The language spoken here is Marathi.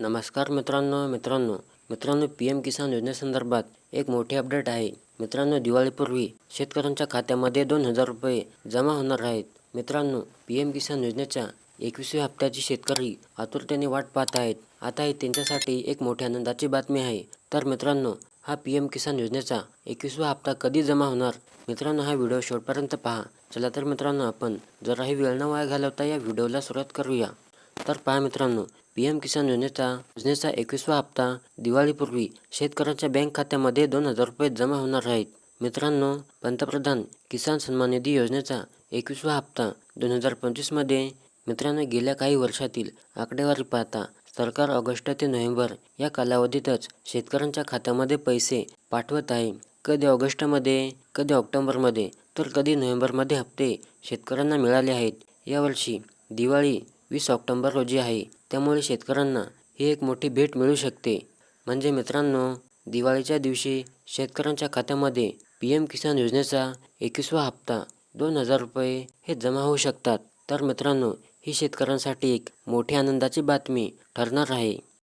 नमस्कार मित्रांनो पी एम किसान योजनेसंदर्भात एक मोठी अपडेट आहे. मित्रांनो, दिवाळीपूर्वी शेतकऱ्यांच्या खात्यामध्ये 2,000 रुपये जमा होणार आहेत. मित्रांनो, पी एम किसान योजनेच्या 21व्या हप्त्याची शेतकरी आतुरतेने वाट पाहत आहेत. आता ही त्यांच्यासाठी एक मोठी आनंदाची बातमी आहे. तर मित्रांनो, हा पी एम किसान योजनेचा 21वा हप्ता कधी जमा होणार? मित्रांनो, हा व्हिडिओ शेवटपर्यंत पहा. चला तर मित्रांनो, आपण जराही वेळ न वाया घालवता या व्हिडिओला सुरुवात करूया. तर पहा मित्रांनो, पी एम किसान योजनेचा 21वा हप्ता दिवाळीपूर्वी शेतकऱ्यांच्या बँक खात्यामध्ये 2,000 रुपये जमा होणार आहेत. मित्रांनो, पंतप्रधान किसान सन्मान निधी योजनेचा 21वा हप्ता 2025मध्ये मित्रांनो गेल्या काही वर्षातील आकडेवारी पाहता सरकार ऑगस्ट ते नोव्हेंबर या कालावधीतच शेतकऱ्यांच्या खात्यामध्ये पैसे पाठवत आहे. कधी ऑगस्टमध्ये, कधी ऑक्टोबरमध्ये, तर कधी नोव्हेंबरमध्ये हप्ते शेतकऱ्यांना मिळाले आहेत. यावर्षी दिवाळी 20 ऑक्टोबर रोजी आहे, त्यामुळे शेतकऱ्यांना ही एक मोठी भेट मिळू शकते. म्हणजे मित्रांनो, दिवाळीच्या दिवशी शेतकऱ्यांच्या खात्यामध्ये पी एम किसान योजनेचा 21वा हप्ता 2,000 रुपये हे जमा होऊ शकतात. तर मित्रांनो, ही शेतकऱ्यांसाठी एक मोठी आनंदाची बातमी ठरणार आहे.